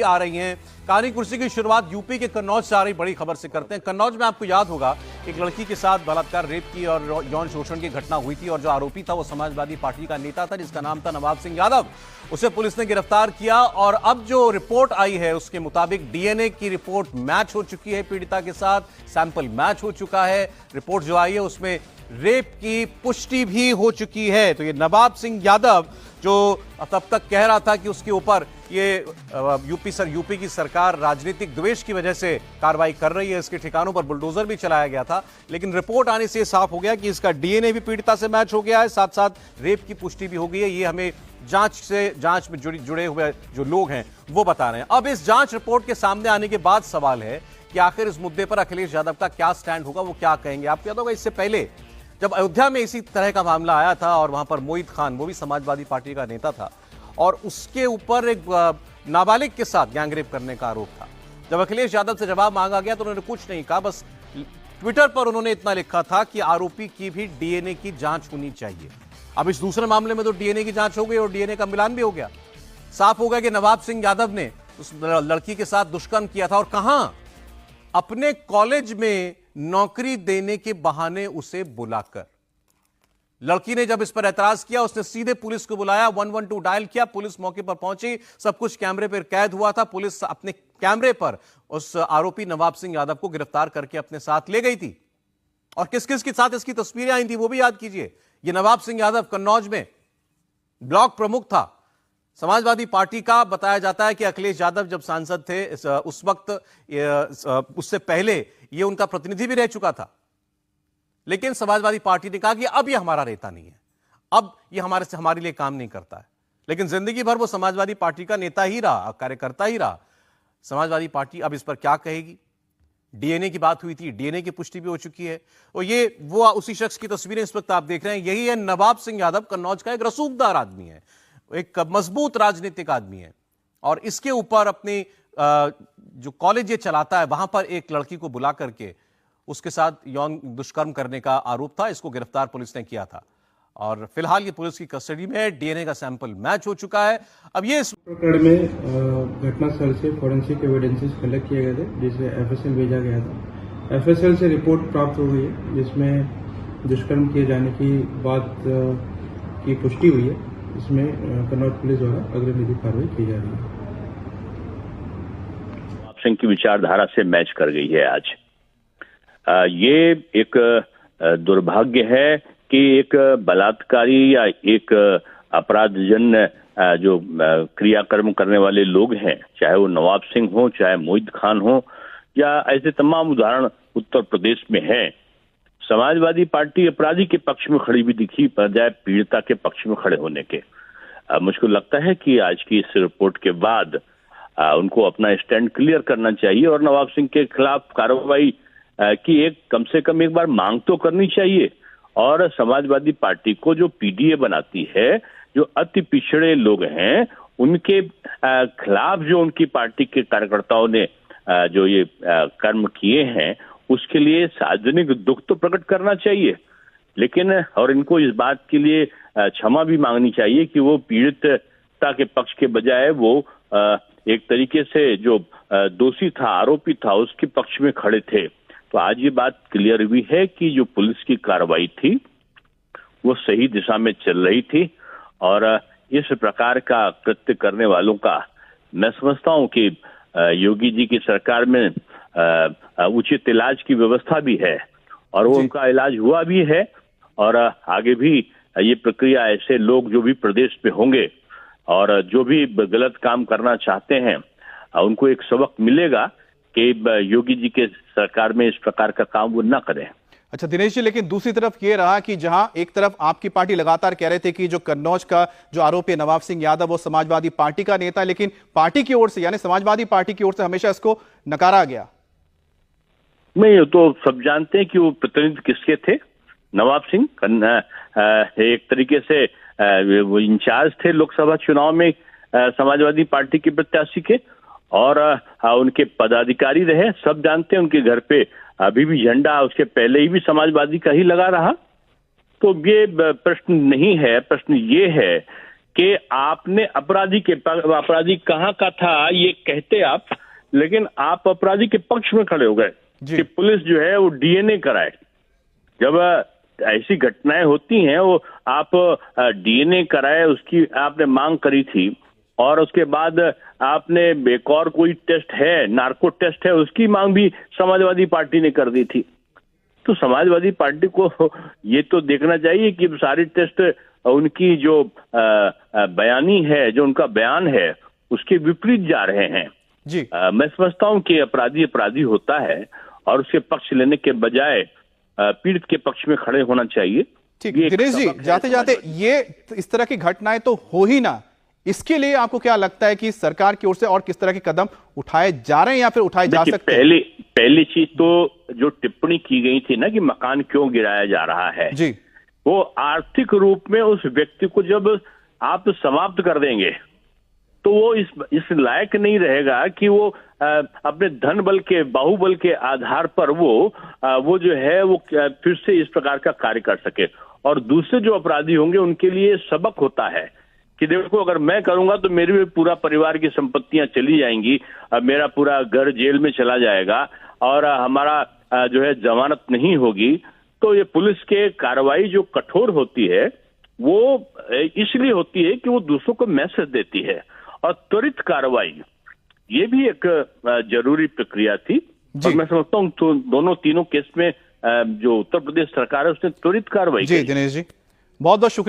आ रही हैं। कहानी कुर्सी की शुरुआत यूपी के कन्नौज से आ रही बड़ी खबर से करते हैं। कन्नौज में आपको याद होगा एक लड़की के साथ बलात्कार, रेप की और यौन शोषण की घटना हुई थी और जो आरोपी था वो समाजवादी पार्टी का नेता था जिसका नाम था नवाब सिंह यादव। उसे पुलिस ने गिरफ्तार किया और अब जो रिपोर्ट आई है उसके मुताबिक डीएनए की रिपोर्ट मैच हो चुकी है पीड़िता के साथ, सैंपल मैच हो चुका है। रिपोर्ट जो आई है उसमें रेप की पुष्टि भी हो चुकी है। तो ये नवाब सिंह यादव जो तब तक कह रहा था कि उसके ऊपर ये यूपी की सरकार राजनीतिक द्वेष की वजह से कार्रवाई कर रही है, इसके ठिकानों पर बुलडोजर भी चलाया गया था, लेकिन रिपोर्ट आने से साफ हो गया कि इसका डीएनए भी पीड़िता से मैच हो गया है, साथ साथ रेप की पुष्टि भी हो गई है। ये हमें जांच में जुड़े हुए जो लोग हैं वो बता रहे हैं। अब इस जांच रिपोर्ट के सामने आने के बाद सवाल है कि आखिर इस मुद्दे पर अखिलेश यादव का क्या स्टैंड होगा, वो क्या कहेंगे। आपको याद होगा इससे पहले जब अयोध्या में इसी तरह का मामला आया था और वहां पर मोहित खान, वो भी समाजवादी पार्टी का नेता था, और उसके ऊपर एक नाबालिग के साथ गैंगरेप करने का आरोप था। जब अखिलेश यादव से जवाब मांगा गया तो उन्होंने कुछ नहीं कहा, बस ट्विटर पर उन्होंने इतना लिखा था कि आरोपी की भी डीएनए की जांच होनी चाहिए। अब इस दूसरे मामले में तो डीएनए की जांच हो गई और डीएनए का मिलान भी हो गया। साफ हो गया कि नवाब सिंह यादव ने उस लड़की के साथ दुष्कर्म किया था और कहां, अपने कॉलेज में नौकरी देने के बहाने उसे बुलाकर। लड़की ने जब इस पर एतराज किया उसने सीधे पुलिस को बुलाया, 112 डायल किया, पुलिस मौके पर पहुंची, सब कुछ कैमरे पर कैद हुआ था। पुलिस अपने कैमरे पर उस आरोपी नवाब सिंह यादव को गिरफ्तार करके अपने साथ ले गई थी। और किस किस के साथ इसकी तस्वीरें आई थी वो भी याद कीजिए। ये नवाब सिंह यादव कन्नौज में ब्लॉक प्रमुख था समाजवादी पार्टी का। बताया जाता है कि अखिलेश यादव जब सांसद थे उस वक्त, उससे पहले ये उनका प्रतिनिधि भी रह चुका था, लेकिन समाजवादी पार्टी ने कहा कि अब ये हमारा नेता नहीं है, अब ये हमारे लिए काम नहीं करता है। लेकिन जिंदगी भर वो समाजवादी पार्टी का नेता ही रहा, कार्यकर्ता ही रहा। समाजवादी पार्टी अब इस पर क्या कहेगी। डीएनए की बात हुई थी, डीएनए की पुष्टि भी हो चुकी है और ये वो उसी शख्स की तस्वीरें इस वक्त आप देख रहे हैं। यही है नवाब सिंह यादव, कन्नौज का एक रसूखदार आदमी है, एक मजबूत राजनीतिक आदमी है और इसके ऊपर अपनी जो कॉलेज ये चलाता है वहां पर एक लड़की को बुला करके उसके साथ यौन दुष्कर्म करने का आरोप था। इसको गिरफ्तार पुलिस ने किया था और फिलहाल ये पुलिस की कस्टडी में है। डीएनए का सैंपल मैच हो चुका है। अब ये प्रकरण में घटनास्थल से फॉरेंसिक एविडेंसेस कलेक्ट किए गए थे जिसे एफएसएल भेजा गया था। एफएसएल से रिपोर्ट प्राप्त हो गई है जिसमें दुष्कर्म किए जाने की बात की पुष्टि हुई है। इसमें कन्नौज पुलिस द्वारा अग्रिम कार्रवाई की जा रही है। नवाब सिंह की विचारधारा से मैच कर गई है आज। ये एक दुर्भाग्य है कि एक बलात्कारी या एक अपराधजन्य जो क्रियाकर्म करने वाले लोग हैं, चाहे वो नवाब सिंह हो, चाहे मोहित खान हो, या ऐसे तमाम उदाहरण उत्तर प्रदेश में हैं। समाजवादी पार्टी अपराधी के पक्ष में खड़ी भी दिखी बजाय पीड़िता के पक्ष में खड़े होने के। मुझको लगता है कि आज की इस रिपोर्ट के बाद उनको अपना स्टैंड क्लियर करना चाहिए और नवाब सिंह के खिलाफ कार्रवाई की एक कम से कम एक बार मांग तो करनी चाहिए। और समाजवादी पार्टी को जो पीडीए बनाती है, जो अति पिछड़े लोग हैं, उनके खिलाफ जो उनकी पार्टी के कार्यकर्ताओं ने जो ये कर्म किए हैं उसके लिए सार्वजनिक दुख तो प्रकट करना चाहिए, लेकिन और इनको इस बात के लिए क्षमा भी मांगनी चाहिए कि वो पीड़ितता के पक्ष के बजाय वो एक तरीके से जो दोषी था, आरोपी था, उसके पक्ष में खड़े थे। तो आज ये बात क्लियर हुई है कि जो पुलिस की कार्रवाई थी वो सही दिशा में चल रही थी और इस प्रकार का कृत्य करने वालों का मैं समझता हूं कि योगी जी की सरकार में उचित इलाज की व्यवस्था भी है और वो उनका इलाज हुआ भी है और आगे भी ये प्रक्रिया ऐसे लोग जो भी प्रदेश में होंगे और जो भी गलत काम करना चाहते हैं उनको एक सबक मिलेगा कि योगी जी के सरकार में इस प्रकार का काम वो न करें। अच्छा दिनेश जी, लेकिन दूसरी तरफ ये रहा कि जहां एक तरफ आपकी पार्टी लगातार कह रहे थे कि जो कन्नौज का जो आरोपी है नवाब सिंह यादव वो समाजवादी पार्टी का नेता, लेकिन पार्टी की ओर से यानी समाजवादी पार्टी की ओर से हमेशा इसको नकारा गया। नहीं, तो सब जानते हैं कि वो प्रतिनिधि किसके थे। नवाब सिंह एक तरीके से वो इंचार्ज थे लोकसभा चुनाव में समाजवादी पार्टी के प्रत्याशी के और उनके पदाधिकारी रहे। सब जानते हैं उनके घर पे अभी भी झंडा उसके पहले ही भी समाजवादी का ही लगा रहा। तो ये प्रश्न नहीं है, प्रश्न ये है कि आपने अपराधी कहाँ का था ये कहते आप, लेकिन आप अपराधी के पक्ष में खड़े हो गए जी। कि पुलिस जो है वो डीएनए कराए। जब ऐसी घटनाएं होती हैं वो आप डीएनए कराए उसकी आपने मांग करी थी, और उसके बाद आपने एक और कोई टेस्ट है, नार्को टेस्ट है, उसकी मांग भी समाजवादी पार्टी ने कर दी थी। तो समाजवादी पार्टी को ये तो देखना चाहिए कि सारी टेस्ट उनकी जो बयानी है, जो उनका बयान है, उसके विपरीत जा रहे हैं। जी मैं समझता हूं कि अपराधी होता है और उसके पक्ष लेने के बजाय पीड़ित के पक्ष में खड़े होना चाहिए। ठीक। ये एक दिनेश जी, सबक है जाते जाते समाजवादी। ये इस तरह की घटनाएं तो हो ही ना, इसके लिए आपको क्या लगता है कि सरकार की ओर से और किस तरह के कदम उठाए जा रहे हैं या फिर उठाए जा देखिए, सकते हैं? पहली चीज तो जो टिप्पणी की गई थी ना कि मकान क्यों गिराया जा रहा है, जी वो आर्थिक रूप में उस व्यक्ति को जब आप समाप्त कर देंगे तो वो इस लायक नहीं रहेगा कि वो अपने धन बल के, बाहुबल के आधार पर वो जो है वो फिर से इस प्रकार का कार्य कर सके। और दूसरे जो अपराधी होंगे उनके लिए सबक होता है कि देखो, अगर मैं करूंगा तो मेरे भी पूरा परिवार की संपत्तियां चली जाएंगी, मेरा पूरा घर जेल में चला जाएगा और हमारा जो है जमानत नहीं होगी। तो ये पुलिस के कार्रवाई जो कठोर होती है वो इसलिए होती है कि वो दूसरों को मैसेज देती है, और त्वरित कार्रवाई ये भी एक जरूरी प्रक्रिया थी। और मैं समझता हूँ तो दोनों तीनों केस में जो उत्तर प्रदेश सरकार है उसने त्वरित कार्रवाई जी की। दिनेश जी, बहुत बहुत शुक्रिया।